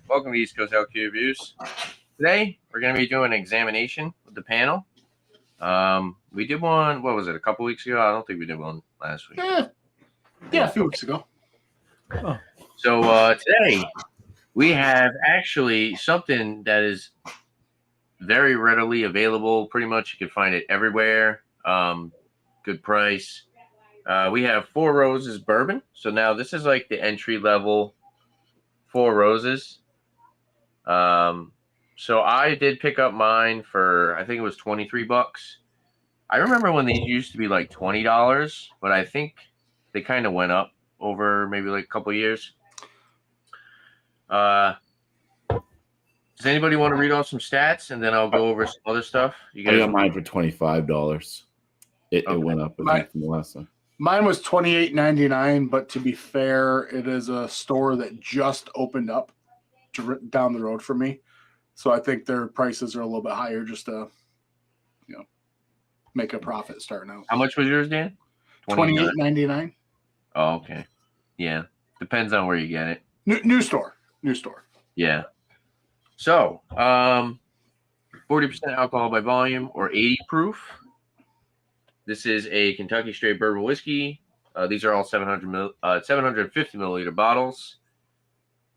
Welcome to East Coast LQ Reviews. Today, we're going to be doing an examination with the panel. We did one, what was it, a couple weeks ago? I don't think we did one last week. Yeah, a few weeks ago. Oh. So today, we have actually something that is very readily available. Pretty much you can find it everywhere. Good price. We have Four Roses Bourbon. So now this is like the entry level Four Roses. So I did pick up mine for, I think it was $23. I remember when these used to be like $20, but I think they kind of went up over maybe like a couple of years. Does anybody want to read off some stats and then I'll go over some other stuff? You guys I got mine for $25. It went up from the last time. Mine was $28.99, but to be fair, it is a store that just opened up down the road from me. So I think their prices are a little bit higher just to, make a profit starting out. How much was yours, Dan? $28.99. Oh, okay. Yeah. Depends on where you get it. New store. Yeah. So, 40% alcohol by volume or 80 proof. This is a Kentucky straight bourbon whiskey. These are all 750 milliliter bottles.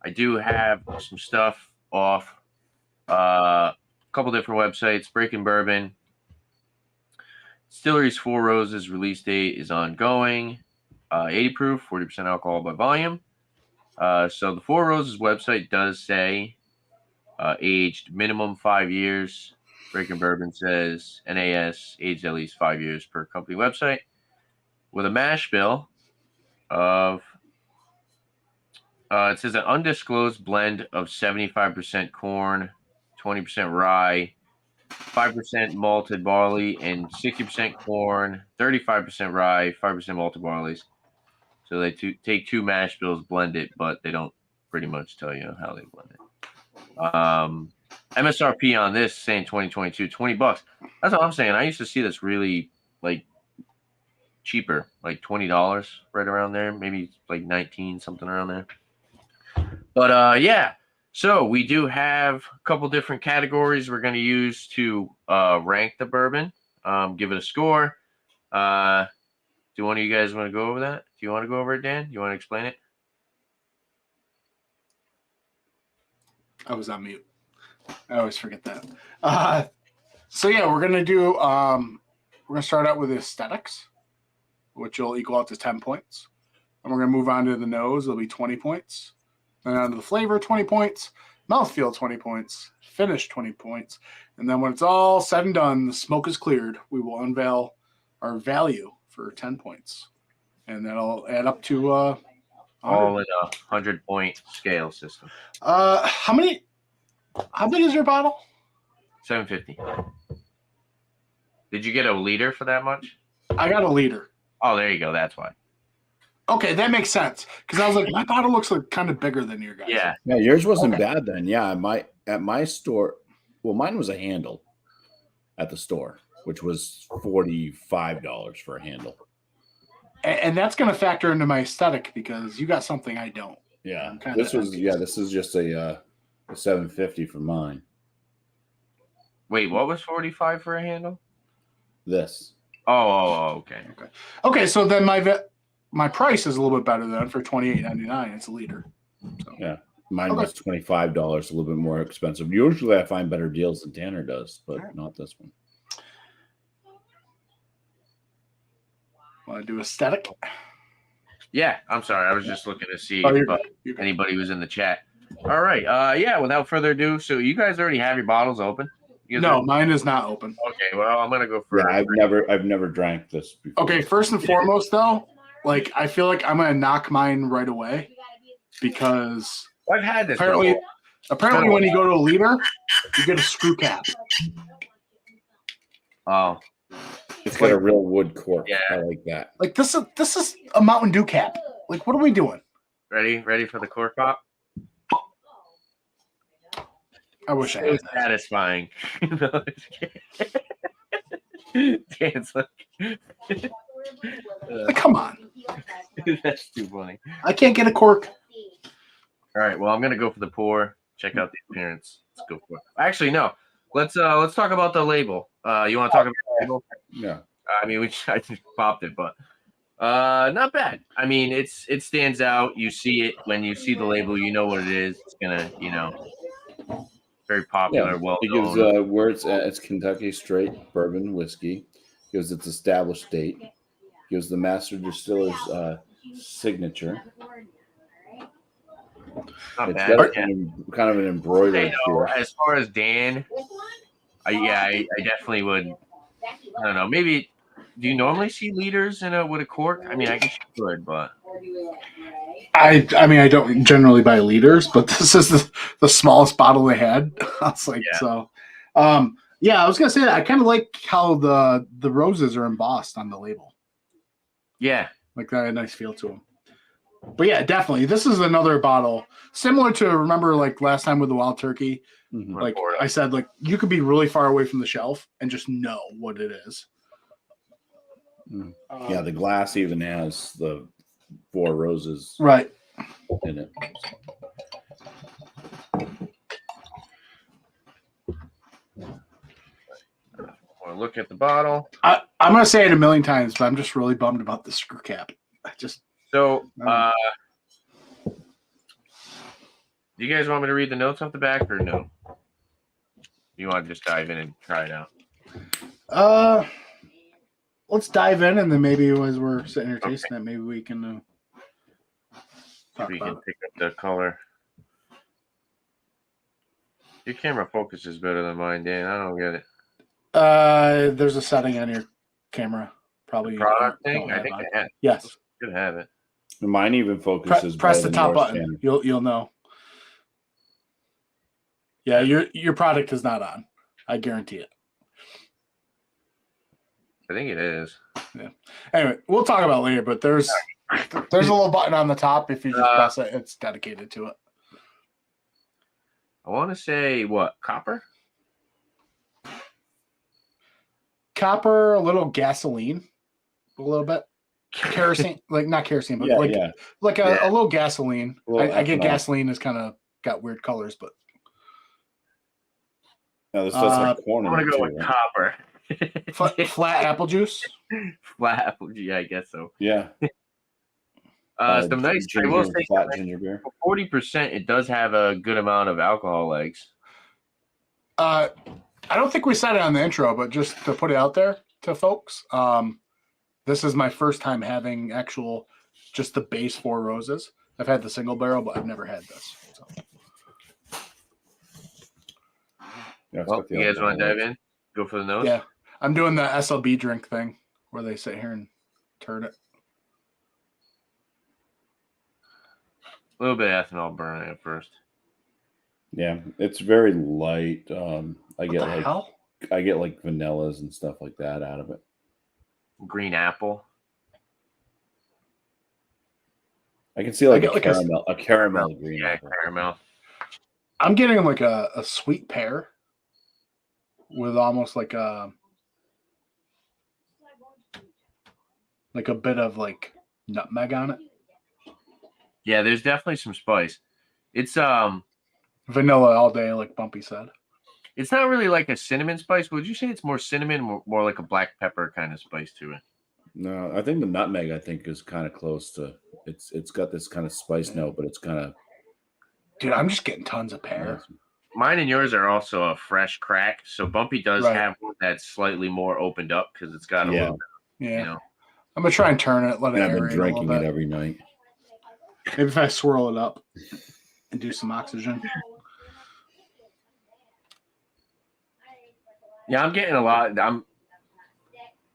I do have some stuff off a couple different websites. Breaking Bourbon. Distillery's Four Roses release date is ongoing. 80 proof, 40% alcohol by volume. So the Four Roses website does say aged minimum 5 years. Breaking Bourbon says NAS aged at least 5 years per company website. With a mash bill of it says an undisclosed blend of 75% corn, 20% rye, 5% malted barley, and 60% corn, 35% rye, 5% malted barleys. So they take two mash bills, blend it, but they don't pretty much tell you how they blend it. MSRP on this saying 2022, $20. That's what I'm saying. I used to see this really like cheaper, like $20 right around there, maybe like 19, something around there. But yeah. So we do have a couple different categories we're going to use to rank the bourbon, give it a score. Do one of you guys want to go over that? Do you want to go over it, Dan? You want to explain it? I was on mute. I always forget that. So yeah, we're going to do, we're going to start out with aesthetics, which will equal out to 10 points. And we're going to move on to the nose. It'll be 20 points. Then on to the flavor, 20 points. Mouthfeel, 20 points. Finish, 20 points. And then when it's all said and done, the smoke is cleared, we will unveil our value for 10 points. And that'll add up to all in a 100-point scale system. How big is your bottle? 750. Did you get a liter for that much? I got a liter. Oh, there you go. That's why. Okay, that makes sense. Because I was like, my bottle looks like kind of bigger than your guys. Yeah. Yeah, yours wasn't bad then. Yeah, at my store, well, mine was a handle at the store, which was $45 for a handle. And that's going to factor into my aesthetic because you got something I don't. Yeah, this is just a 750 for mine. Wait, what was 45 for a handle? This. Oh, okay. So then my price is a little bit better than for $28.99. It's a liter. So. Yeah, mine was $25, a little bit more expensive. Usually, I find better deals than Tanner does, but not this one. Want to do aesthetic? Yeah, I'm sorry. I was just looking to see if anybody was in the chat. All right. Yeah, without further ado, so you guys already have your bottles open? No, mine is not open. Okay, well, I'm gonna go for. Yeah, I've never drank this before. Okay, first and foremost, though, like I feel like I'm gonna knock mine right away because I've had this. Apparently, when you go to a liter, you get a screw cap. Oh, it's got a real wood cork. Yeah, I like that. Like this is a Mountain Dew cap. Like, what are we doing? Ready for the cork pop? I wish I had that. Satisfying. Dan's like, come on. That's too funny. I can't get a cork. All right, well, I'm gonna go for the pour. check out the appearance. Let's go for it. Actually, no. Let's talk about the label. You want to talk about the label? Yeah. I mean, I just popped it, but not bad. I mean, it stands out. You see it when you see the label, you know what it is. It's gonna, very popular, Yeah. well It gives known. where it's at. It's Kentucky straight bourbon whiskey. Gives its established date. Gives the master distiller's signature. Not It's bad. got Yeah. kind of an embroidered here. As far as Dan, I definitely would. I don't know. Maybe. Do you normally see liters with a cork? I mean, I guess you could, but I mean, I don't generally buy liters, but this is the smallest bottle they had. I was like, Yeah. so, yeah, I was gonna say that I kind of like how the roses are embossed on the label. yeah, Like that, had a nice feel to them. But yeah, definitely, this is another bottle similar to remember like last time with the wild turkey. Mhm. Like I said, like you could be really far away from the shelf and just know what it is. Yeah, the glass even has the 4 roses Right. in it. Or look at the bottle. I'm gonna say it a million times, but I'm just really bummed about the screw cap. So, do you guys want me to read the notes off the back or no? You want to just dive in and try it out? Let's dive in, and then maybe as we're sitting here tasting it, maybe we can talk We can about it. pick up the color. Your camera focuses better than mine, Dan. I don't get it. There's a setting on your camera, probably Product don't thing? I have think on. I have. Yes. Should have it. Mine even focuses. Press better the than top yours, button. Shannon. You'll know. Yeah, your product is not on. I guarantee it. I think it is. Yeah. Anyway, we'll talk about it later. But there's a little button on the top. If you just press it, it's dedicated to it. I want to say what? Copper? Copper, a little gasoline, a little bit. Kerosene, like not kerosene, but like a little gasoline. I get gasoline has kind of got weird colors, but no, this does have corn I'm in gonna it go too, with right? copper. flat apple juice. Flat apple juice, yeah, I guess so. Yeah. Some nice. I will say, flat ginger beer. 40%. It does have a good amount of alcohol legs. I don't think we said it on the intro, but just to put it out there to folks, this is my first time having just the base 4 roses. I've had the single barrel, but I've never had this. So. Yeah, well, you guys want to dive in? Go for the nose? Yeah. I'm doing the SLB drink thing where they sit here and turn it. A little bit of ethanol burning at first. Yeah, it's very light. I get like vanillas and stuff like that out of it. Green apple. I can see like a caramel green apple. Caramel. I'm getting like a sweet pear with almost like a bit of like nutmeg on it. Yeah, there's definitely some spice. It's vanilla all day, like Bumpy said. It's not really like a cinnamon spice. Would you say it's more cinnamon, more like a black pepper kind of spice to it? No, I think the nutmeg is kind of close to. It's got this kind of spice note, but it's kind of. Dude, I'm just getting tons of pear. Mine and yours are also a fresh crack. So Bumpy does have one that's slightly more opened up because it's got a little bit. Yeah. You know. I'm gonna try and turn it. Let it. I've been drinking it every night. Maybe if I swirl it up and do some oxygen. Yeah, I'm getting a lot.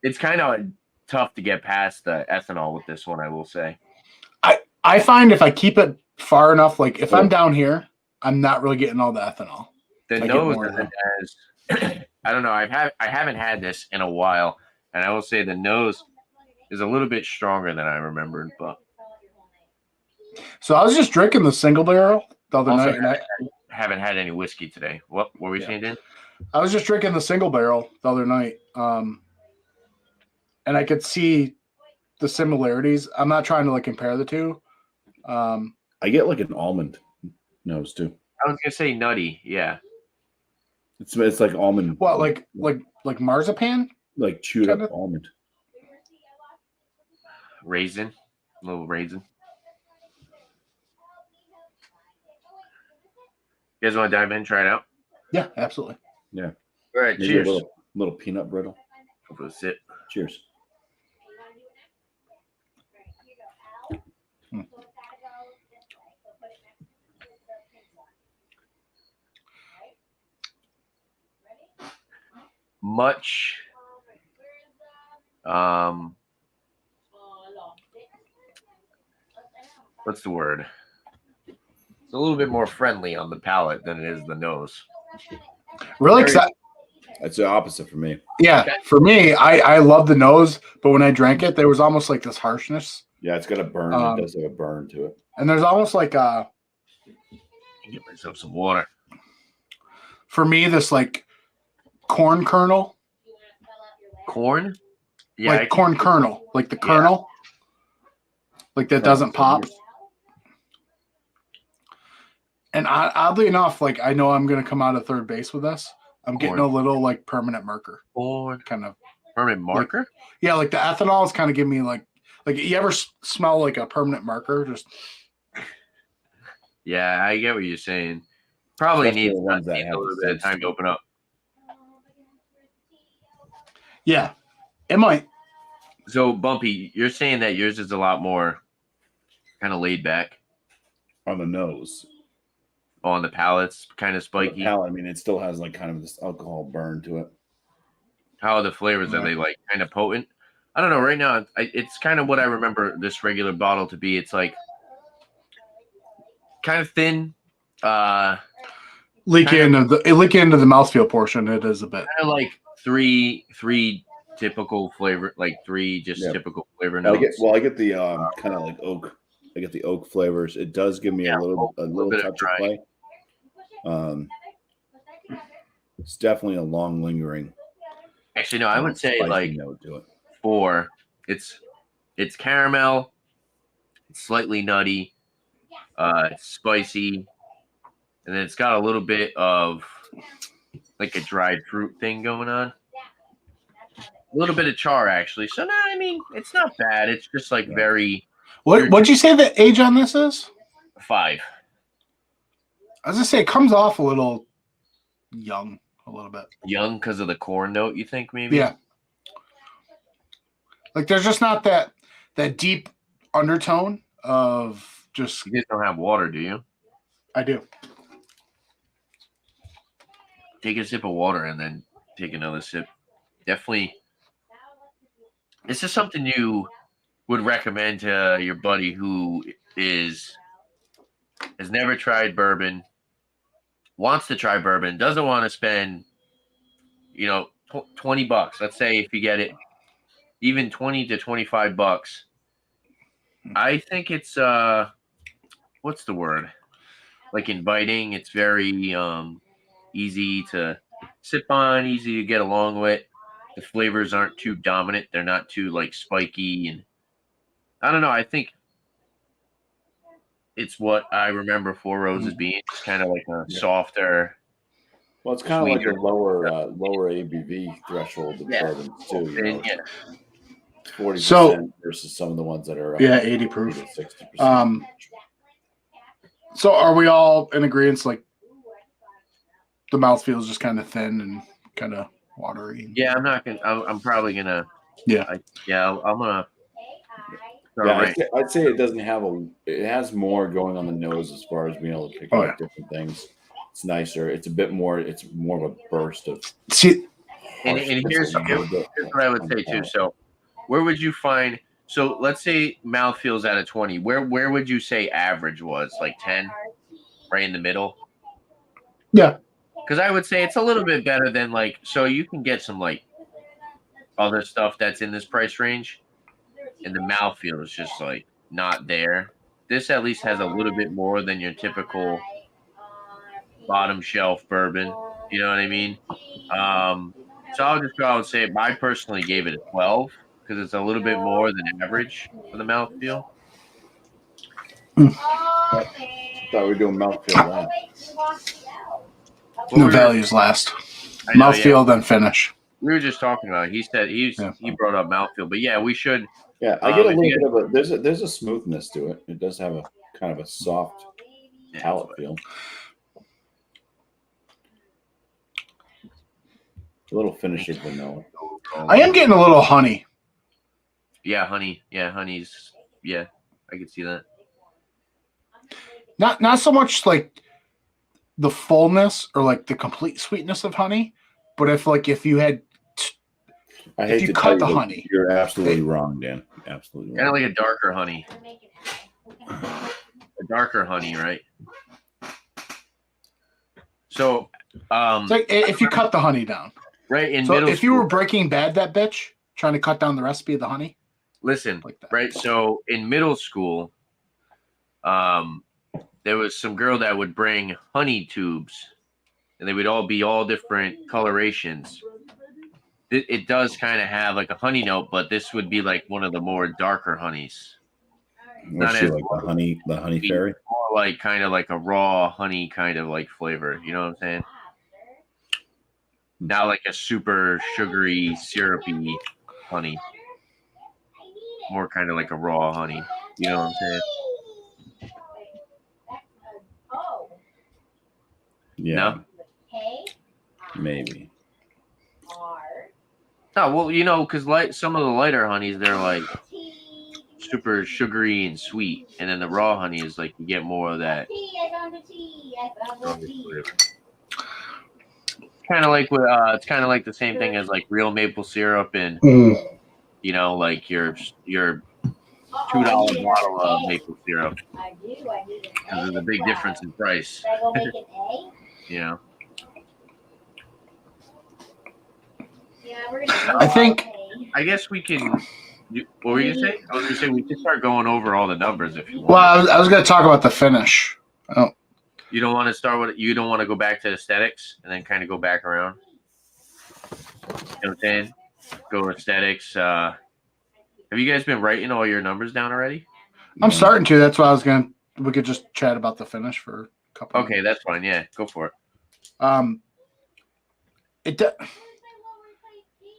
It's kind of tough to get past the ethanol with this one, I will say. I find if I keep it far enough, like if I'm down here, I'm not really getting all the ethanol. The nose has, I don't know. I haven't had this in a while, and I will say the nose is a little bit stronger than I remembered. But so I was just drinking the single barrel the other night, and I haven't had any whiskey today. What were we saying, Dan? I was just drinking the single barrel the other night, and I could see the similarities. I'm not trying to like compare the two. I get like an almond nose too. I was gonna say nutty. Yeah. It's like almond. What, like marzipan? Like chewed kinda? up almond. Raisin. A little raisin. You guys want to dive in? Try it out. Yeah, absolutely. Yeah. All right. Maybe Cheers. a little peanut brittle. Go for the sip. Cheers. Much. What's the word? It's a little bit more friendly on the palate than it is the nose. Really? That's the opposite for me. Yeah, for me, I love the nose, but when I drank it, there was almost like this harshness. Yeah, it's got a burn. It does have a burn to it. And there's almost like Get myself some water. For me, this like corn kernel. Corn? Yeah. Like corn kernel. Like the kernel. Like that doesn't pop. And oddly enough, like I know I'm going to come out of third base with this. I'm getting a little like permanent marker. Corn. Kind of. Permanent marker? Like, yeah, like the ethanol is kind of giving me like you ever smell like a permanent marker? Just. Yeah, I get what you're saying. Probably Especially needs the ones that a have little bit of time to open up. Yeah, it might. So, Bumpy, you're saying that yours is a lot more kind of laid back On the nose. on the palate's kind of spiky. The palate, I mean, it still has like kind of this alcohol burn to it. How are the flavors? Are they like kind of potent? I don't know. Right now, it's kind of what I remember this regular bottle to be. It's like kind of thin. Leak into the mouthfeel portion. It is a bit. Kind of like three typical flavor, like three just typical flavor I notes. get the kind of like oak. I get the oak flavors. It does give me a little touch of play. It's definitely a long lingering. Actually, no, I would say like note to it. 4. It's caramel. It's slightly nutty. It's spicy, and then it's got a little bit of like a dried fruit thing going on. A little bit of char, actually. So, no, I mean, it's not bad. It's just like very. What'd you say the age on this is? 5. I was gonna say it comes off a little young, a little bit. Young because of the corn note, you think maybe? Yeah. Like there's just not that deep undertone of just. You guys don't have water, do you? I do. Take a sip of water and then take another sip. Definitely. This is something you would recommend to your buddy who has never tried bourbon, wants to try bourbon, doesn't want to spend, $20. Let's say if you get it, even 20 to 25 bucks. I think it's what's the word? Like inviting. It's very easy to sip on, easy to get along with. The flavors aren't too dominant. They're not too like spiky, and I don't know. I think it's what I remember Four Roses being. It's kind of like a softer. Well, it's kind of like a lower ABV threshold of bourbons too. Yeah. 40% versus some of the ones that are 80 proof, 60%. So are we all in agreement? Like the mouthfeel is just kind of thin and kind of watery. Yeah, I'm not gonna. I'm probably gonna. Yeah. I'm gonna. Yeah, I'd say it doesn't have it has more going on the nose as far as being able to pick up different things. It's nicer. It's a bit more. It's more of a burst of. See, and here's what I would say too. So, where would you find? So let's say mouthfeel's out of 20. Where would you say average was? Like 10, right in the middle. Yeah. Because I would say it's a little bit better than like. So you can get some like other stuff that's in this price range. And the mouthfeel is just like not there. This at least has a little bit more than your typical bottom shelf bourbon. You know what I mean? So I'll just go out and say I personally gave it a 12 because it's a little bit more than average for the mouthfeel. thought we were doing mouthfeel last. No, values last. Know, mouthfeel, then finish. We were just talking about it. He said he brought up mouthfeel, but yeah, we should. Yeah, I get a little bit of a there's a smoothness to it. It does have a kind of a soft palate feel. A little finish of vanilla. I am getting a little honey. Yeah, honey. Yeah, honey's. Yeah, I can see that. Not so much like the fullness or like the complete sweetness of honey, but if you had, if you cut the honey, you're absolutely wrong, Dan. Absolutely wrong. Kind of like a darker honey. A darker honey, right? So, it's like if you cut the honey down, right in so middle. If you were Breaking Bad, that bitch trying to cut down the recipe of the honey. Listen, like that. Right. So in middle school, there was some girl that would bring honey tubes, and they would all be all different colorations. It does kind of have like a honey note, but this would be like one of the more darker honeys. Not as like the honey fairy. More like kind of like a raw honey kind of like flavor. You know what I'm saying? Not like a super sugary, syrupy honey. More kind of like a raw honey. You know what I'm saying? Yeah. No? Maybe. No, well, because some of the lighter honeys, they're like super sugary and sweet, and then the raw honey is like you get more of that. Kind of like it's kind of like the same thing as like real maple syrup and like your $2 bottle of maple syrup. There's a big difference in price. I guess we can. What were you saying? I was going to say we could start going over all the numbers if you want. Well, I was going to talk about the finish. Oh. You don't want to start with. You don't want to go back to aesthetics and then kind of go back around. You know what I'm saying? Go aesthetics. Have you guys been writing all your numbers down already? I'm starting to. That's why I was going to. We could just chat about the finish for a couple. Okay, that's fine. Yeah, go for it.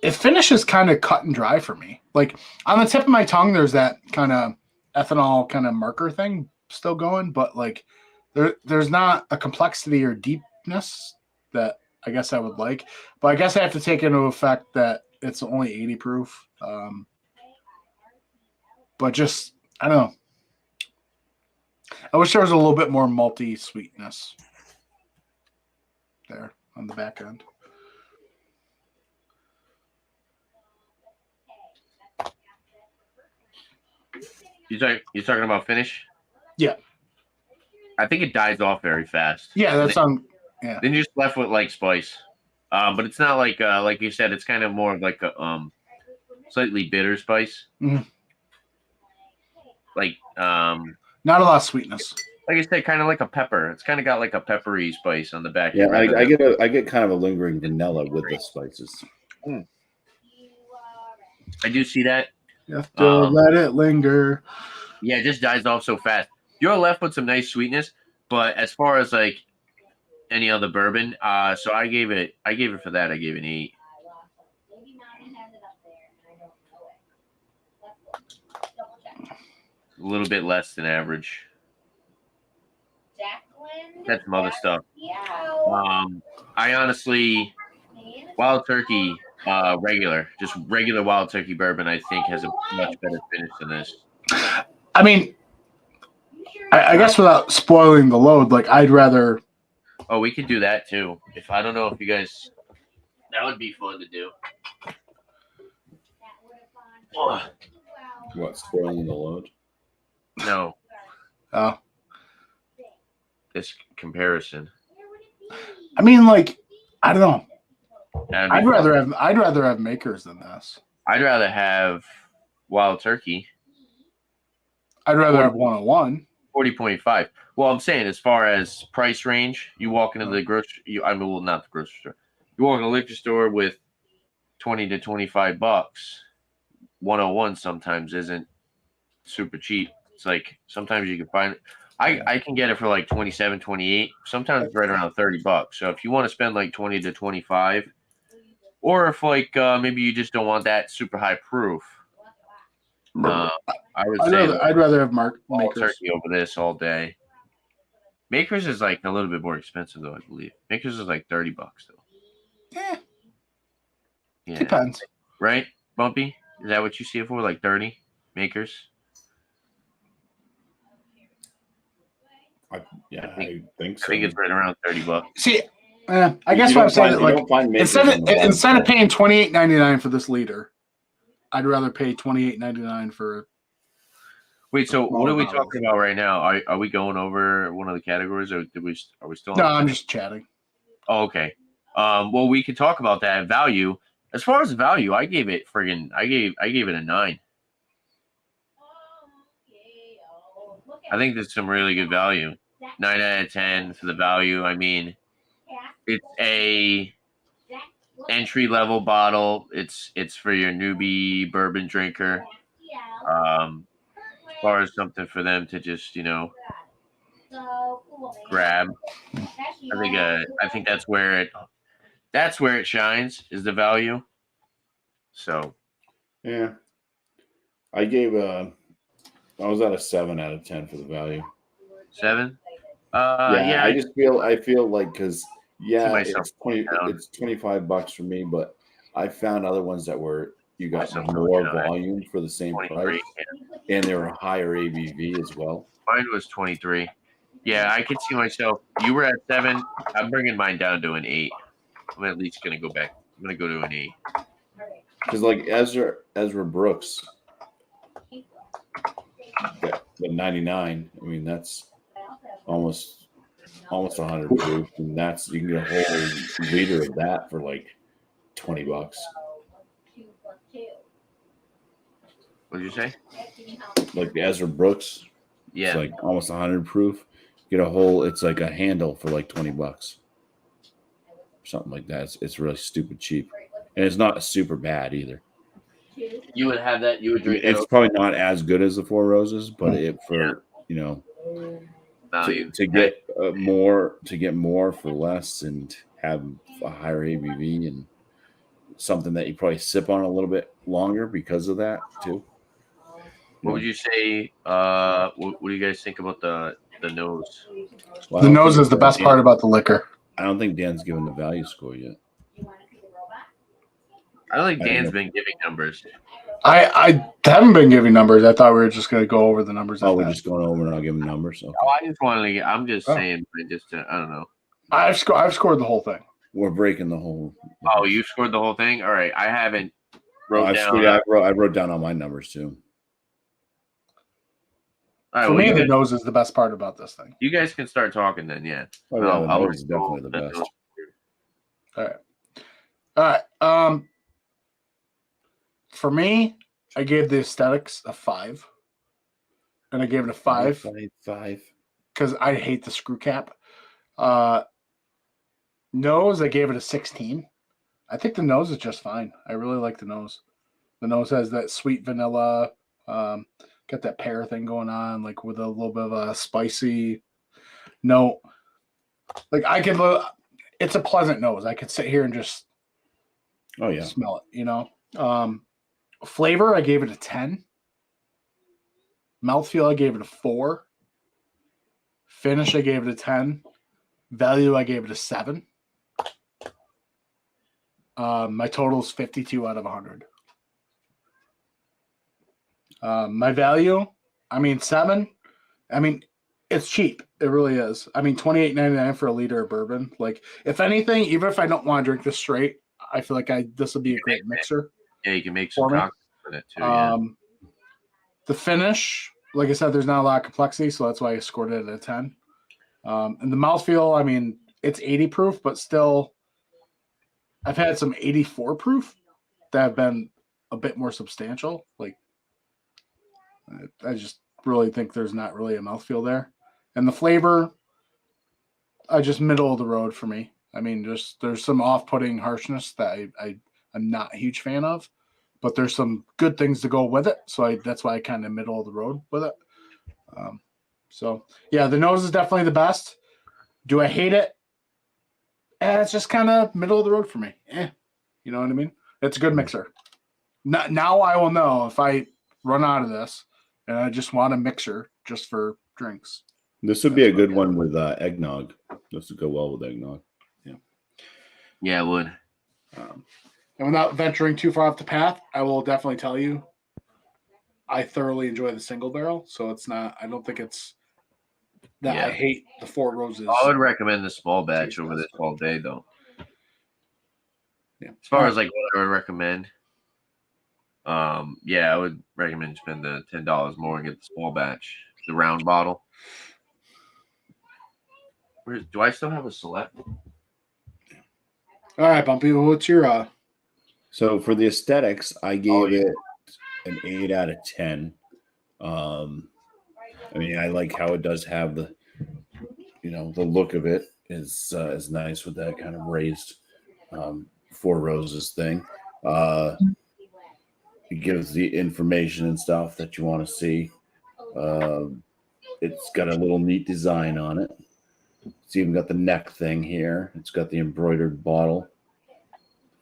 It finishes kind of cut and dry for me. Like on the tip of my tongue, there's that kind of ethanol kind of marker thing still going, but like there's not a complexity or deepness that I guess I would like. But I guess I have to take into effect that it's only 80 proof. But just I don't know. I wish there was a little bit more malty sweetness there on the back end. You're talking about finish? Yeah. I think it dies off very fast. Yeah, that's on. Yeah. Then you're just left with like spice, but it's not like you said. It's kind of more of like a slightly bitter spice. Mm-hmm. Like not a lot of sweetness. Like I said, kind of like a pepper. It's kind of got like a peppery spice on the back. Yeah, I get kind of a lingering vanilla with the spices. I do see that. You have to let it linger. Yeah, it just dies off so fast. You're left with some nice sweetness, but as far as like any other bourbon, so I gave it for that. I gave it an 8. A little bit less than average. That's some other stuff. I honestly, Wild Turkey, just regular Wild Turkey bourbon, I think has a much better finish than this. I mean, I guess without spoiling the load, like I'd rather. Oh, we could do that too. If I don't know if you guys, that would be fun to do. What, spoiling the load? No. Oh. This comparison. I mean, like, I don't know. I'd rather have makers than this. I'd rather have Wild Turkey. I'd rather have 101. 40.5. Well, I'm saying as far as price range, you walk into the grocery. Not the grocery store. You walk in a liquor store with $20 to $25. 101 sometimes isn't super cheap. It's like sometimes you can find I can get it for like 27, 28. Sometimes it's right around $30. So if you want to spend like 20 to 25, or if like maybe you just don't want that super high proof, I would say I'd rather have all makers. turkey over this all day. Makers is like a little bit more expensive though, I believe. Makers is like $30 though. Yeah. Depends. Right, Bumpy? Is that what you see it for? Like 30 Makers? I think so. I think it's right around $30. See, I guess what I'm saying is like instead of paying $28.99 for this liter, I'd rather pay $28.99 for. Wait, so what are we talking about right now? Are we going over one of the categories, or are we still? No, I'm just chatting. Oh, okay. Well, we could talk about that value. As far as value, I gave it I gave it a 9. I think there's some really good value. 9 out of 10 for the value. I mean, it's a entry level bottle. It's for your newbie bourbon drinker. As far as something for them to just grab. I think that's where it shines, is the value. So yeah, I was at a 7 out of 10 for the value. 7. Yeah, I feel like because it's $25 for me, but I found other ones that were you got more volume for the same price, and they were higher ABV as well. Mine was 23. Yeah, I could see myself. You were at 7. I'm bringing mine down to an 8. I'm at least gonna go back. I'm gonna go to an 8. Because like Ezra Brooks, the 99. I mean, that's almost 100 proof, and you can get a whole liter of that for like $20. What did you say? Like the Ezra Brooks, yeah, it's like almost 100 proof. Get a whole. It's like a handle for like $20, something like that. It's really stupid cheap, and it's not super bad either. You would have that. You would drink. It's probably not as good as the Four Roses, but to get more for less and have a higher ABV and something that you probably sip on a little bit longer because of that too. What would you say? What do you guys think about the nose? Well, the nose is the best part about the liquor. I don't think Dan's given the value score yet. I don't think Dan's been giving numbers. I haven't been giving numbers. I thought we were just going to go over the numbers. Oh, we're just going over and I'll give them numbers. Okay. Oh, I just want to. I'm just saying. I don't know. I've scored the whole thing. We're breaking the whole. Oh, you scored the whole thing. All right, I haven't wrote down. I wrote down all my numbers too. All right, for me, the nose is the best part about this thing. You guys can start talking then. Yeah. Oh, yeah, the nose is definitely the best. All right. For me, I gave the aesthetics a 5, and I gave it a 5. 5. Because I hate the screw cap. Nose, I gave it a 16. I think the nose is just fine. I really like the nose. The nose has that sweet vanilla, got that pear thing going on, like with a little bit of a spicy note. Like it's a pleasant nose. I could sit here and just smell it, Flavor, I gave it a 10. Mouthfeel, I gave it a 4. Finish, I gave it a 10. Value, I gave it a 7. My total is 52 out of 100. My value, 7. It's cheap. It really is. $28.99 for a liter of bourbon. Like, if anything, even if I don't want to drink this straight, I feel like this would be a great mixer. Yeah, you can make some cocktails with it too. The finish, like I said, there's not a lot of complexity, so that's why I scored it at a 10. And the mouthfeel, it's 80 proof, but still, I've had some 84 proof that have been a bit more substantial. Like, I just really think there's not really a mouthfeel there. And the flavor, just middle of the road for me. There's some off-putting harshness that I'm not a huge fan of, but there's some good things to go with it. So that's why I kind of middle of the road with it. So yeah, the nose is definitely the best. Do I hate it? It's just kind of middle of the road for me. You know what I mean? It's a good mixer. Now I will know if I run out of this and I just want a mixer just for drinks. This would be a good one with eggnog. This would go well with eggnog. Yeah, it would. And without venturing too far off the path, I will definitely tell you I thoroughly enjoy the single barrel. So it's not, I don't think it's that I hate the Four Roses. I would recommend the small batch over this all day, though. Yeah. As far as like what I would recommend, I would recommend spend the $10 more and get the small batch, the round bottle. Do I still have a select? All right, Bumpy. What's your So for the aesthetics, I gave it an 8 out of 10. I mean, I like how it does have the, the look of it is nice with that kind of raised Four Roses thing. It gives the information and stuff that you want to see. It's got a little neat design on it. It's even got the neck thing here. It's got the embroidered bottle.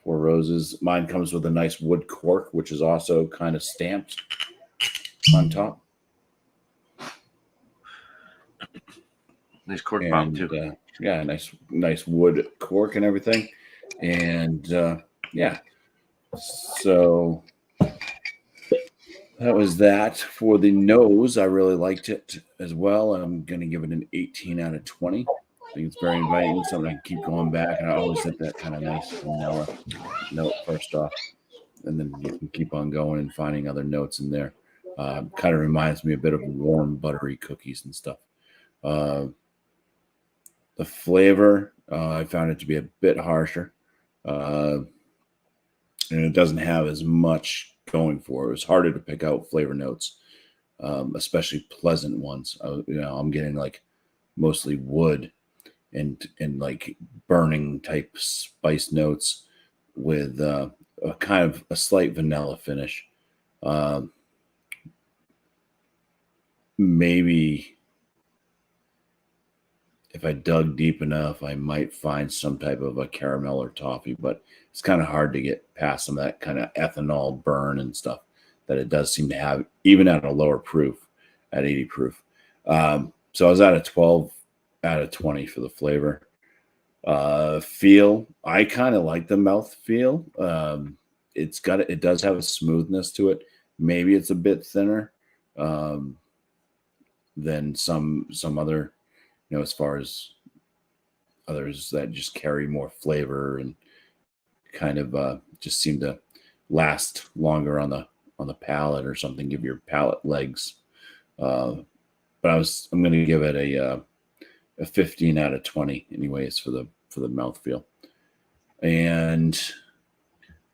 Four Roses. Mine comes with a nice wood cork, which is also kind of stamped on top. Nice cork pop too. Yeah, nice wood cork and everything. And so that was that. For the nose, I really liked it as well. I'm going to give it an 18 out of 20. I think it's very inviting, something I can keep going back. And I always hit that kind of nice vanilla note first off. And then you can keep on going and finding other notes in there. Kind of reminds me a bit of warm, buttery cookies and stuff. The flavor, I found it to be a bit harsher. And it doesn't have as much going for it. It was harder to pick out flavor notes, especially pleasant ones. I'm getting like mostly wood and like burning type spice notes with a kind of a slight vanilla finish. Maybe if I dug deep enough, I might find some type of a caramel or toffee, but it's kind of hard to get past some of that kind of ethanol burn and stuff that it does seem to have, even at a lower proof, at 80 proof. So I was at a 12 out of 20 for the flavor. Feel, I kind of like the mouth feel. It does have a smoothness to it. Maybe it's a bit thinner than some other, as far as others that just carry more flavor and kind of just seem to last longer on the palate or something, give your palate legs. But I'm going to give it a 15 out of 20 anyways for the mouthfeel. And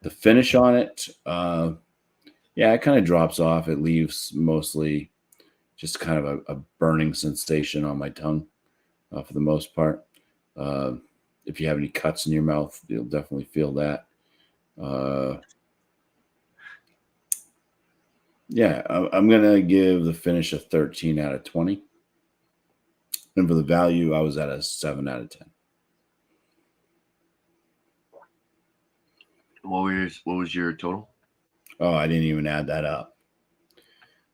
the finish on it, it kind of drops off. It leaves mostly just kind of a burning sensation on my tongue for the most part. If you have any cuts in your mouth, you'll definitely feel that. I'm going to give the finish a 13 out of 20. And for the value, I was at a 7 out of 10. What was your total? Oh, I didn't even add that up.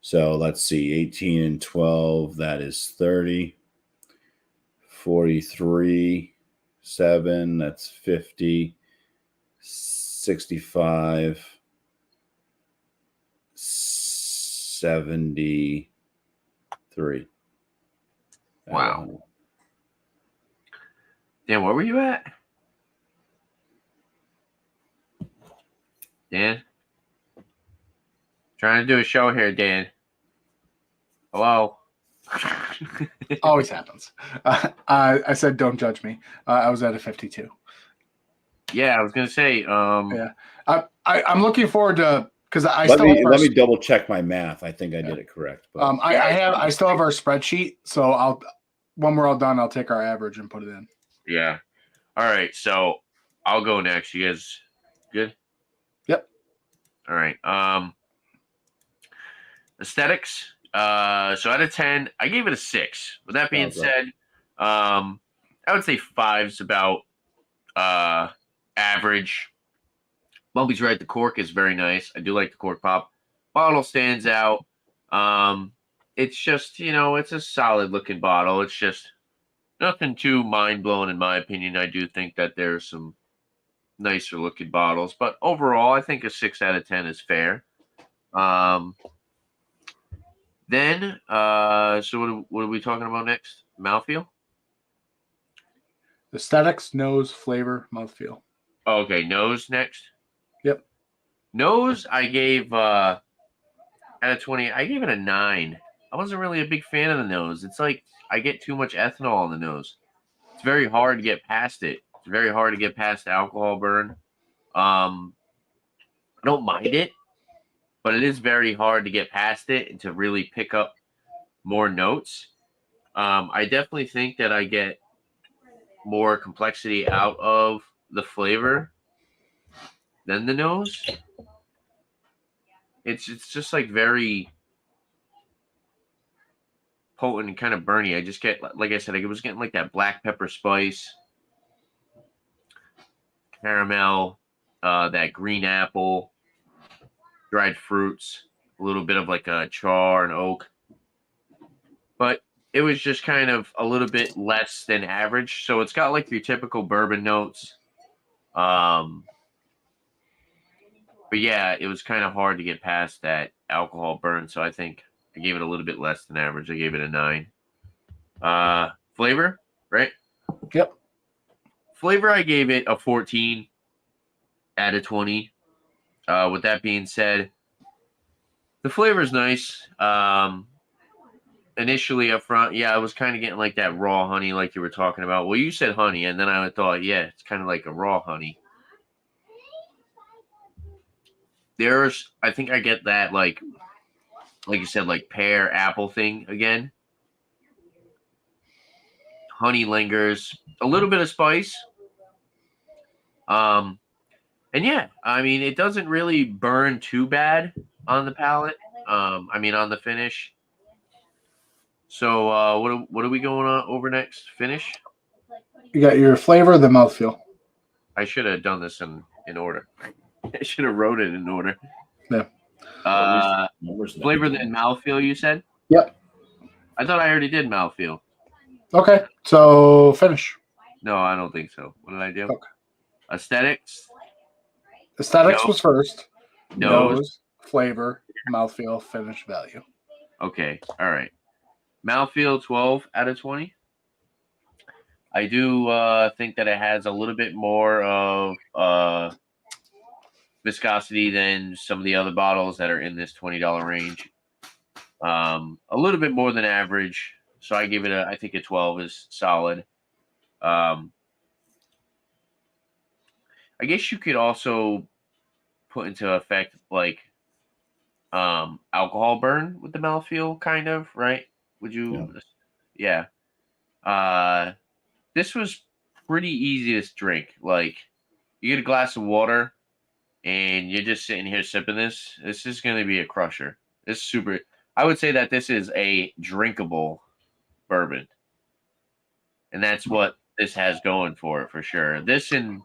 So let's see, 18 and 12, that is 30. 43, 7, that's 50. 65, 73. Wow. Dan, where were you at? Dan? Trying to do a show here, Dan. Hello? Always happens. I said, don't judge me. I was at a 52. Yeah, I was going to say. I'm looking forward to, because let me double check my math. I think I did it correct. But I still have our spreadsheet, so when we're all done, I'll take our average and put it in. Yeah. All right. So I'll go next. You guys good? Yep. All right. Aesthetics. So out of 10, I gave it a 6. With that being said, I would say 5's about average. Bumpy's right. The cork is very nice. I do like the cork pop. Bottle stands out. It's just, it's a solid looking bottle. It's just nothing too mind blowing in my opinion. I do think that there's some nicer looking bottles, but overall, I think a 6 out of 10 is fair. Then, so what are we talking about next? Mouthfeel? Aesthetics, nose, flavor, mouthfeel. Okay, nose next. Yep. Nose, I gave out of 20, I gave it a 9. I wasn't really a big fan of the nose. It's like I get too much ethanol on the nose. It's very hard to get past it. It's very hard to get past the alcohol burn. I don't mind it, but it is very hard to get past it and to really pick up more notes. I definitely think that I get more complexity out of the flavor than the nose. It's just like very potent and kind of burny. I just get, like I said, I was getting like that black pepper spice, caramel, that green apple, dried fruits, a little bit of like a char and oak. But it was just kind of a little bit less than average. So it's got like your typical bourbon notes. But yeah, it was kind of hard to get past that alcohol burn. So I think I gave it a little bit less than average. I gave it a 9. Flavor, right? Yep. Flavor, I gave it a 14 out of 20. With that being said, the flavor is nice. Initially up front, yeah, I was kind of getting like that raw honey like you were talking about. Well, you said honey, and then I thought, yeah, it's kind of like a raw honey. I think I get that like you said, like pear apple thing again. Honey lingers, a little bit of spice. And yeah, I mean, it doesn't really burn too bad on the palate. On the finish. So what are we going on over next? Finish? You got your flavor, the mouthfeel. I should have done this in order. I should have wrote it in order. Yeah. Flavor then mouthfeel, you said? Yep. I thought I already did mouthfeel. Okay, so finish. No, I don't think so. What did I do? Okay. Aesthetics was first. Nose, flavor, mouthfeel, finish, value. Okay, all right. Mouthfeel 12 out of 20. I do think that it has a little bit more of viscosity than some of the other bottles that are in this $20 range. A little bit more than average. So I give it I think a 12 is solid. I guess you could also put into effect like alcohol burn with the mouthfeel, kind of, right? Would you? Yeah. This was pretty easy to drink. Like, you get a glass of water and you're just sitting here sipping this. This is going to be a crusher. This is super. I would say that this is a drinkable bourbon. And that's what this has going for it, for sure. This, and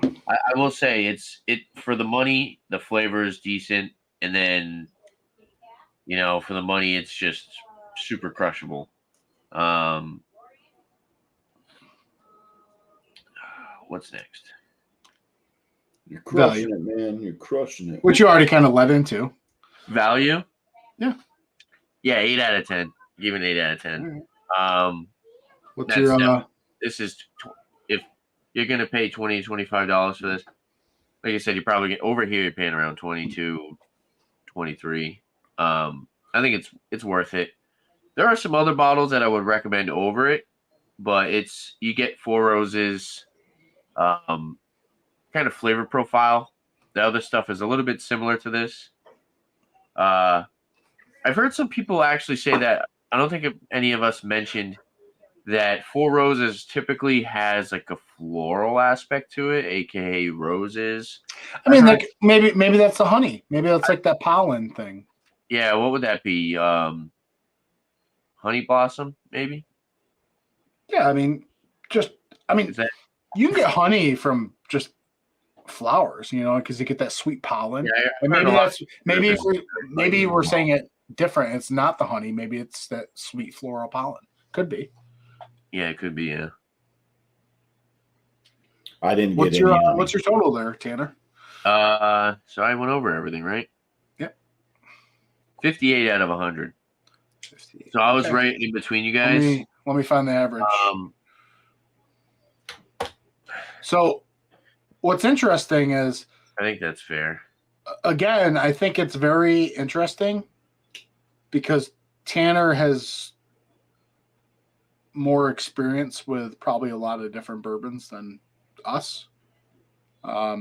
I will say it for the money, the flavor is decent. And then, for the money, it's just super crushable. What's next? You're crushing it, man. You're crushing it. Which you already kind of led into. Value? Yeah. Yeah, 8 out of 10. Give it an 8 out of 10. What's your this is if you're gonna pay $20, $25 for this, like I said, you probably over here you're paying around 22, 23. I think it's worth it. There are some other bottles that I would recommend over it, but you get Four Roses kind of flavor profile. The other stuff is a little bit similar to this. I've heard some people actually say that, I don't think any of us mentioned that Four Roses typically has like a floral aspect to it, aka roses. I mean, like maybe that's the honey. Maybe that's like that pollen thing. Yeah, what would that be? Honey blossom, maybe? Yeah, I mean, That, you can get honey from just flowers, because you get that sweet pollen. yeah, And maybe we're saying it different. It's not the honey. Maybe it's that sweet floral pollen. Could be. Yeah, it could be. Yeah. I didn't What's get your any. what's your total there, Tanner? So I went over everything, right? Yep. 58 out of 100. 58. So I was right in between you guys. Let me find the average. So what's interesting is, I think that's fair. Again, I think it's very interesting because Tanner has more experience with probably a lot of different bourbons than us. I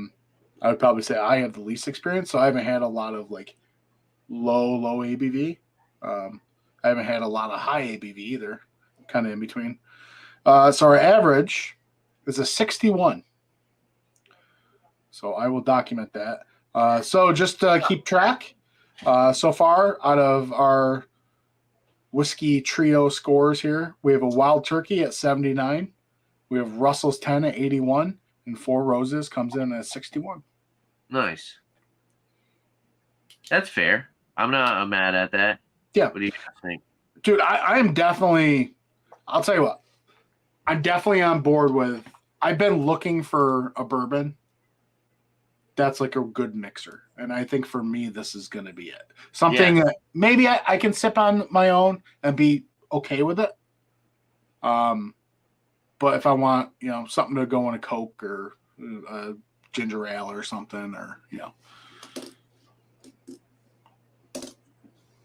would probably say I have the least experience, so I haven't had a lot of like low ABV. I haven't had a lot of high ABV either, kind of in between. So our average is a 61. So I will document that. So just keep track. So far, out of our whiskey trio scores here, we have a Wild Turkey at 79. We have Russell's 10 at 81. And Four Roses comes in at 61. Nice. That's fair. I'm not mad at that. Yeah. What do you think? Dude, I am definitely, I'll tell you what, I'm definitely on board with, I've been looking for a bourbon that's like a good mixer. And I think for me, this is going to be it. Something that maybe I can sip on my own and be okay with it. But if I want, something to go in a Coke or a ginger ale or something, or,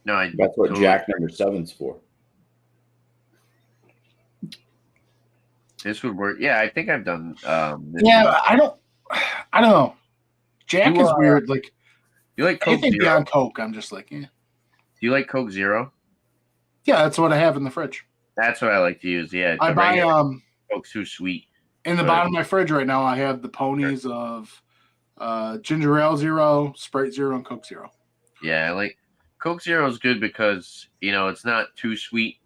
No, that's what Jack number 7's for. This would work. Yeah, I think I've done. I don't know. Jack is weird. Like, you like Coke anything Zero? Beyond Coke, I'm just like, yeah. Do you like Coke Zero? Yeah, that's what I have in the fridge. That's what I like to use. Yeah, I buy Coke's too sweet. In the bottom of my fridge right now, I have the ponies of Ginger Ale Zero, Sprite Zero, and Coke Zero. Yeah, like Coke Zero is good because it's not too sweet.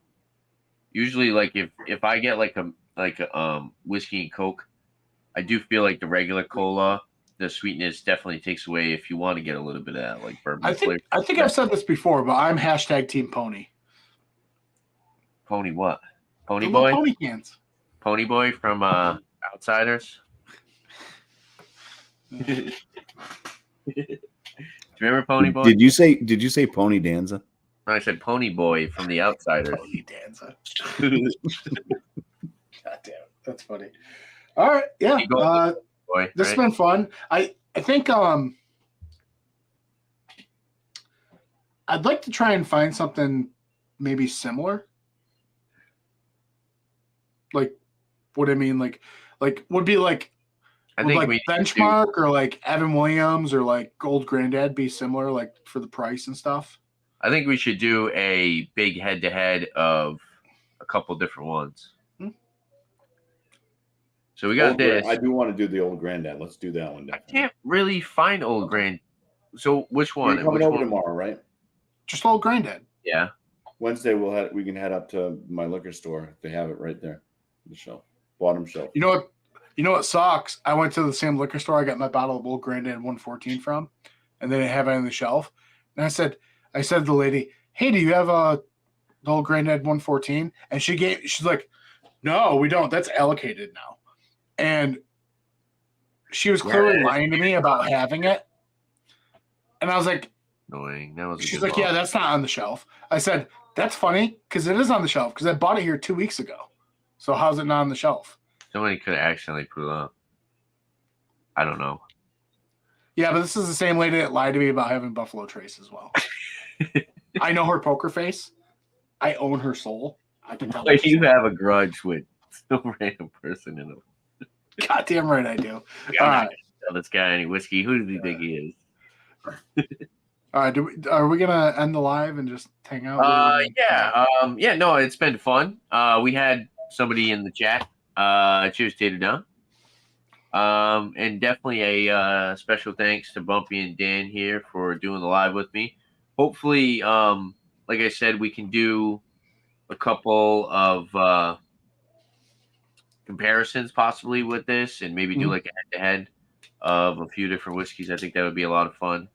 Usually, like if I get like a whiskey and Coke, I do feel like the regular cola, the sweetness definitely takes away if you want to get a little bit of that, like bourbon flavor. I think I've said this before, but I'm # Team Pony. Pony what? Pony the Boy? Pony cans. Pony Boy from Outsiders. Do you remember Pony Boy? Did you say Pony Danza? No, I said Pony Boy from the Outsiders. Pony Danza. God damn it, that's funny. All right, yeah. Boy, this has been fun. I think I'd like to try and find something maybe similar. Like, what I mean, like would be like, I think like Benchmark or like Evan Williams or like Old Granddad be similar, like for the price and stuff. I think we should do a big head-to-head of a couple different ones. So we got this. I do want to do the Old Granddad. Let's do that one. Definitely. I can't really find Old Grand. So which one? You're coming over tomorrow, right? Just Old Granddad. Yeah. Wednesday we can head up to my liquor store. They have it right there, the shelf, bottom shelf. You know what sucks? I went to the same liquor store I got my bottle of Old Granddad 114 from, and they didn't have it on the shelf. And I said to the lady, "Hey, do you have the Old Granddad 114?" And she's like, "No, we don't. That's allocated now." And she was clearly lying to me about having it. And I was like, annoying. She's like, "Yeah, that's not on the shelf." I said, "That's funny because it is on the shelf because I bought it here 2 weeks ago. So how's it not on the shelf?" Somebody could have accidentally put it up. I don't know. Yeah, but this is the same lady that lied to me about having Buffalo Trace as well. I know her poker face. I own her soul. I can tell. Like you have a grudge with some random person in it. Goddamn right I do. All right. Tell this guy any whiskey. Who does he think he is? All right. Are we gonna end the live and just hang out? Yeah. No, it's been fun. We had somebody in the chat. Cheers, Tater Down. And definitely a special thanks to Bumpy and Dan here for doing the live with me. hopefully, like I said, we can do a couple of comparisons possibly with this, and maybe do like a head-to-head of a few different whiskeys. I think that would be a lot of fun.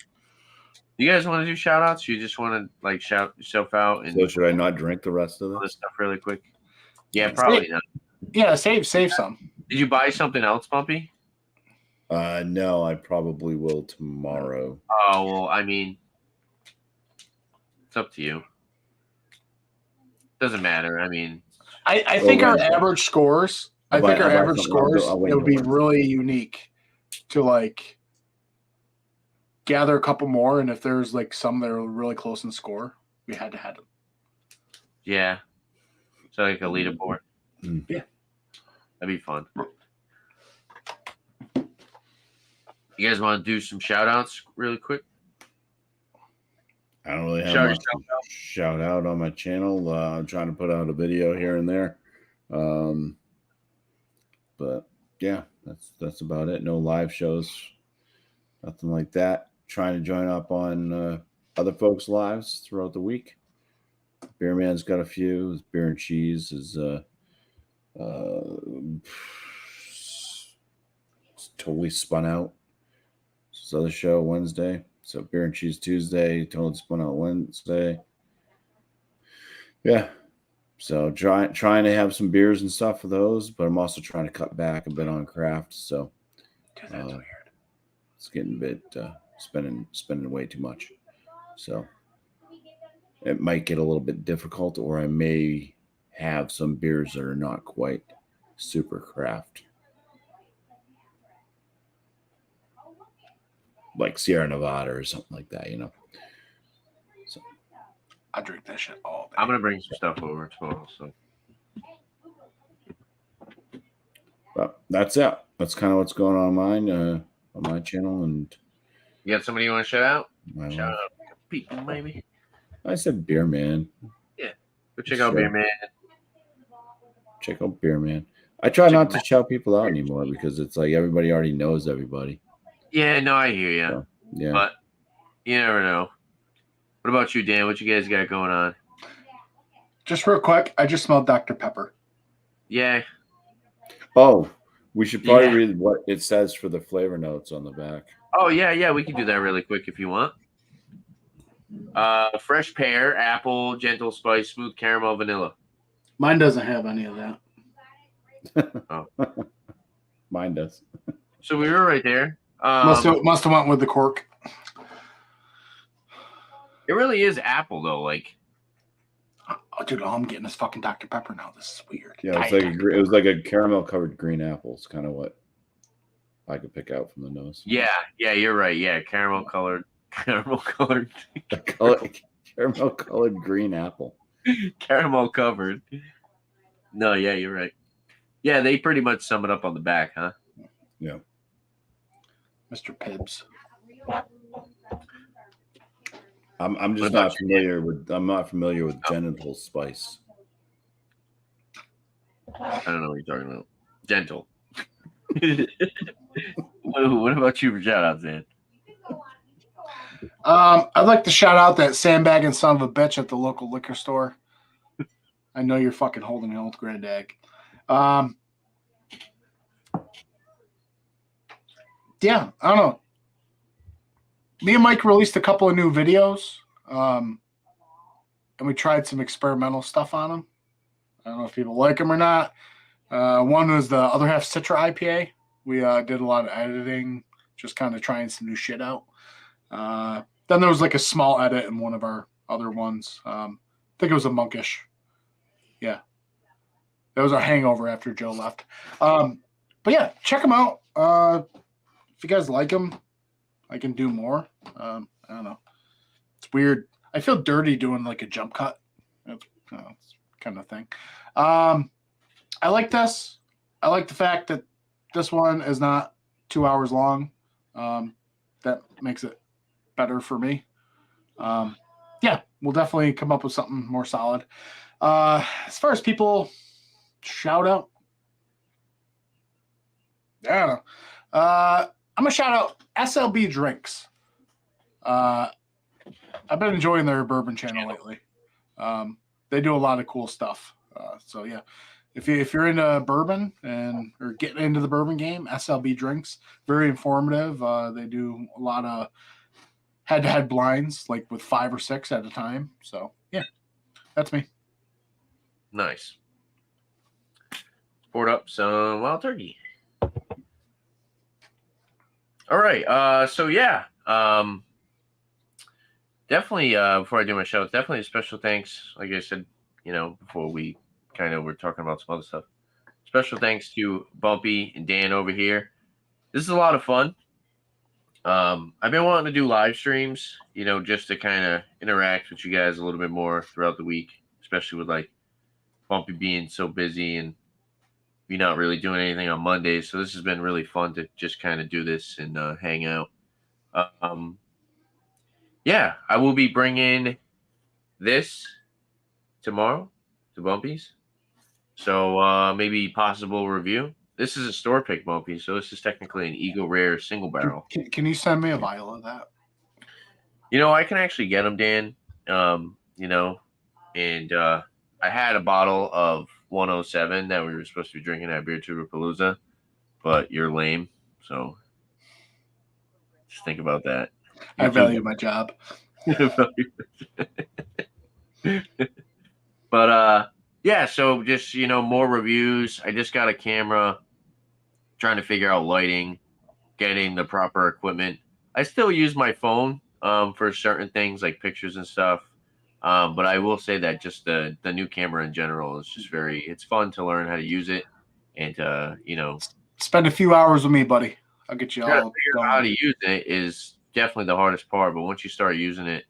You guys want to do shout outs? You just want to like shout yourself out? And so should I not drink the rest of this stuff really quick? Yeah, probably not. Yeah, save some. Did you buy something else, Bumpy? No, I probably will tomorrow. Oh, well, I mean, it's up to you. Doesn't matter. I mean, I think our average scores. It would be really unique to like gather a couple more, and if there's like some that are really close in score, we had to have them. Yeah, so like a leaderboard. Yeah, that'd be fun. You guys want to do some shout outs really quick? I don't really have much shout out on my channel. I'm trying to put out a video here and there. But yeah, that's about it. No live shows, nothing like that. Trying to join up on other folks' lives throughout the week. Beer Man's got a few. His Beer and Cheese is totally spun out. His other show Wednesday. So Beer and Cheese Tuesday, totally spun out Wednesday. Yeah. So trying to have some beers and stuff for those, but I'm also trying to cut back a bit on craft. So that's weird. It's getting a bit spending way too much. So it might get a little bit difficult, or I may have some beers that are not quite super craft. Like Sierra Nevada or something like that, you know. So I drink that shit all day. I'm gonna bring some stuff over tomorrow. So, but that's it. That's kind of what's going on on my channel. And you got somebody you want to shout out? Shout out people, maybe. I said Beer Man. Yeah, go check out Beer Man. Check out Beer Man. I try not to shout people out anymore because it's like everybody already knows everybody. Yeah, no, I hear you. So, yeah, but you never know. What about you, Dan? What you guys got going on? Just real quick, I just smelled Dr. Pepper. Yeah. Oh, we should probably read what it says for the flavor notes on the back. Oh, yeah, we can do that really quick if you want. Fresh pear, apple, gentle spice, smooth caramel, vanilla. Mine doesn't have any of that. Oh. Mine does. So we were right there. Must have went with the cork. It really is apple though, like. Oh, dude, I'm getting this fucking Dr. Pepper now. This is weird. Yeah, it was like a caramel covered green apple. It's kind of what I could pick out from the nose. Yeah, you're right. Yeah, caramel colored green apple. Caramel covered. No, yeah, you're right. Yeah, they pretty much sum it up on the back, huh? Yeah. Mr. Pibbs. I'm just not familiar with. I'm not familiar with genital spice. I don't know what you're talking about. Gentle. What about you for shout outs, Dan? I'd like to shout out that sandbagging son of a bitch at the local liquor store. I know you're fucking holding an old grand egg. Yeah, I don't know. Me and Mike released a couple of new videos, and we tried some experimental stuff on them. I don't know if people like them or not. One was the Other Half Citra IPA. We did a lot of editing, just kind of trying some new shit out. Then there was like a small edit in one of our other ones. I think it was a monkish. Yeah. That was our hangover after Joe left. But yeah, check them out. If you guys like them, I can do more. I don't know. It's weird. I feel dirty doing like a jump cut. It's kind of thing. I like this. I like the fact that this one is not 2 hours long. That makes it better for me. Yeah, we'll definitely come up with something more solid. As far as people shout out, I don't know. I'm gonna shout out SLB Drinks. I I've been enjoying their bourbon channel lately. They do a lot of cool stuff. So yeah, if you're into bourbon or getting into the bourbon game, SLB Drinks, very informative. They do a lot of head-to-head blinds, like with 5 or 6 at a time. So yeah, that's me. Nice. Poured up some wild turkey. All right. So yeah. Definitely. Before I do my show, definitely a special thanks. Like I said, before we kind of were talking about some other stuff. Special thanks to Bumpy and Dan over here. This is a lot of fun. I've been wanting to do live streams, just to kind of interact with you guys a little bit more throughout the week, especially with like Bumpy being so busy and me not really doing anything on Mondays. So this has been really fun to just kind of do this and hang out. Yeah, I will be bringing this tomorrow to Bumpy's. So maybe possible review. This is a store pick, Bumpy. So this is technically an Eagle Rare single barrel. Can you send me a vial of that? I can actually get them, Dan. And I had a bottle of 107 that we were supposed to be drinking at Beer Tuber Palooza, but you're lame. So just think about that. I value my job. But yeah, so just more reviews. I just got a camera, trying to figure out lighting, getting the proper equipment. I still use my phone for certain things like pictures and stuff. But I will say that just the new camera in general is just it's fun to learn how to use it, and spend a few hours with me, buddy. I'll get you all going. How to use it is definitely the hardest part, but once you start using it,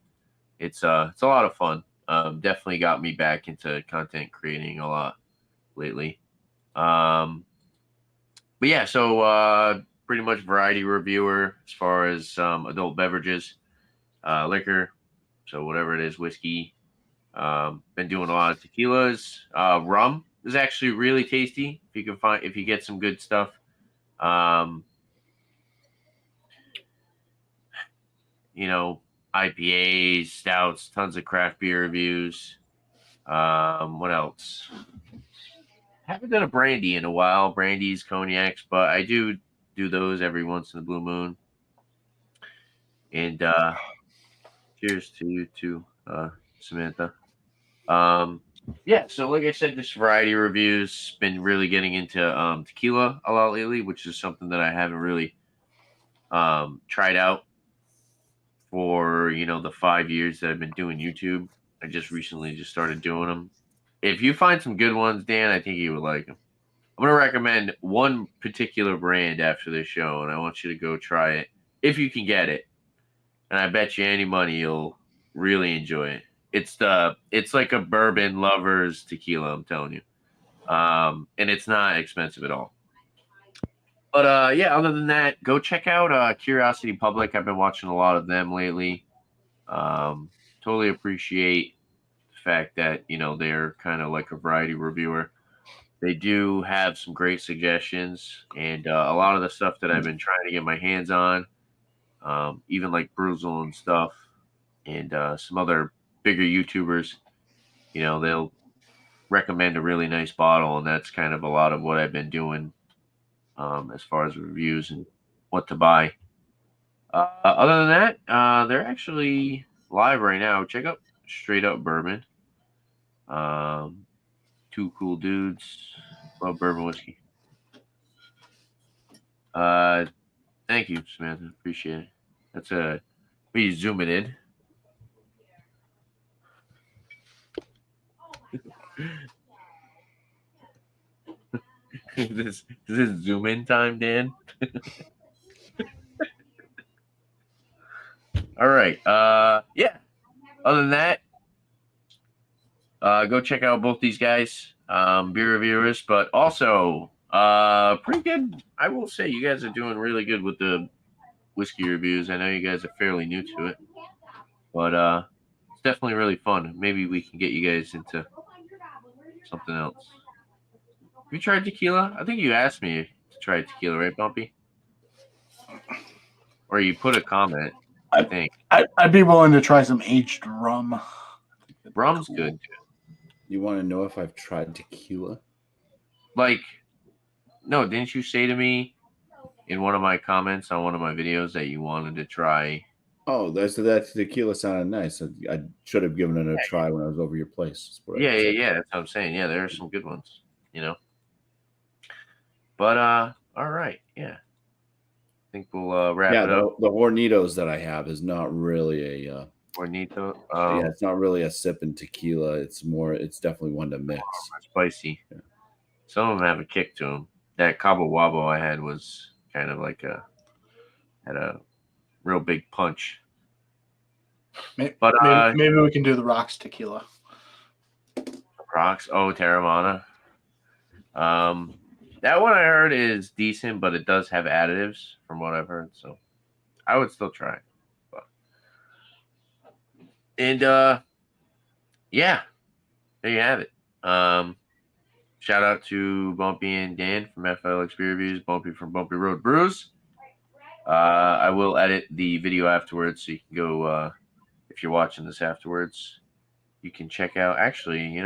it's a lot of fun. Definitely got me back into content creating a lot lately. But yeah, so pretty much variety reviewer as far as adult beverages, liquor, so whatever it is, whiskey. Been doing a lot of tequilas. Rum is actually really tasty if you get some good stuff. IPAs, stouts, tons of craft beer reviews. What else? Haven't done a brandy in a while. Brandies, cognacs, but I do those every once in a blue moon. And cheers to you too, Samantha. Yeah, so like I said, this variety reviews, been really getting into tequila a lot lately, which is something that I haven't really tried out for the 5 years that I've been doing YouTube. I just recently started doing them. If you find some good ones, Dan, I think you would like them. I'm going to recommend one particular brand after this show, and I want you to go try it if you can get it. And I bet you any money you'll really enjoy it. It's like a bourbon lover's tequila, I'm telling you. And it's not expensive at all. But yeah, other than that, go check out Curiosity Public. I've been watching a lot of them lately. Totally appreciate the fact that they're kind of like a variety reviewer. They do have some great suggestions, and a lot of the stuff that I've been trying to get my hands on, even like Bruzel and stuff, and some other bigger YouTubers, they'll recommend a really nice bottle, and that's kind of a lot of what I've been doing as far as reviews and what to buy. Other than that, they're actually live right now. Check out Straight Up Bourbon. Two cool dudes. Love bourbon whiskey. Thank you, Samantha. Appreciate it. That's let me zoom it in. Is this zoom in time, Dan? All right. Yeah. Other than that, go check out both these guys, beer reviewers, but also pretty good. I will say you guys are doing really good with the whiskey reviews. I know you guys are fairly new to it, but it's definitely really fun. Maybe we can get you guys into something else. Have you tried tequila? I think you asked me to try tequila, right, Bumpy? Or you put a comment. I think. I'd be willing to try some aged rum. Rum's good too. You want to know if I've tried tequila? Like, no, didn't you say to me in one of my comments on one of my videos that you wanted to try? Oh, that tequila sounded nice. I should have given it a try when I was over your place. Yeah. That's what I'm saying. Yeah, there are some good ones, you know. But all right, yeah. I think we'll wrap it up. The Hornitos that I have is not really a Hornito. yeah, it's not really a sip in tequila. It's definitely one to mix. Spicy. Yeah. Some of them have a kick to them. That Cabo Wabo I had was kind of like had a real big punch. But maybe we can do the Rocks tequila. Rocks, Terramana. That one I heard is decent, but it does have additives from what I've heard. So I would still try it. And yeah, there you have it. Shout out to Bumpy and Dan from FLX Beer Reviews, Bumpy from Bumpy Road Brews. I will edit the video afterwards, so you can go if you're watching this afterwards. You can check out. Actually, you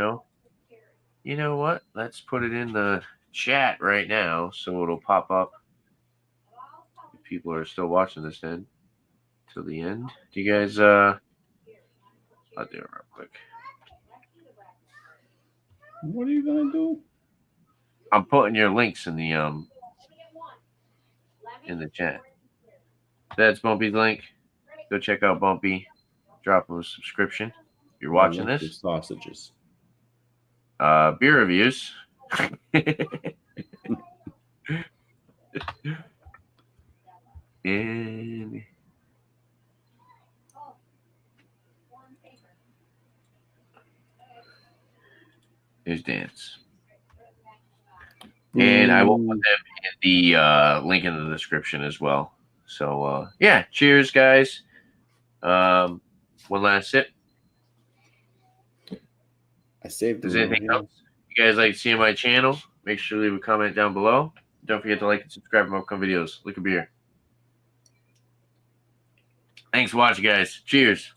know what? Let's put it in the chat right now, so it'll pop up. If people are still watching this, then till the end. Do you guys? I'll do it real quick. What are you gonna do? I'm putting your links in the chat. That's Bumpy's link. Go check out Bumpy. Drop him a subscription. If you're watching this. Sausages. Beer reviews. And there's Dance. And I will put them in the link in the description as well. So yeah, cheers, guys. One last sip. I saved. Is there anything else you guys like to see on my channel? Make sure to leave a comment down below. Don't forget to like and subscribe for upcoming videos. Lick a beer. Thanks for watching, guys. Cheers.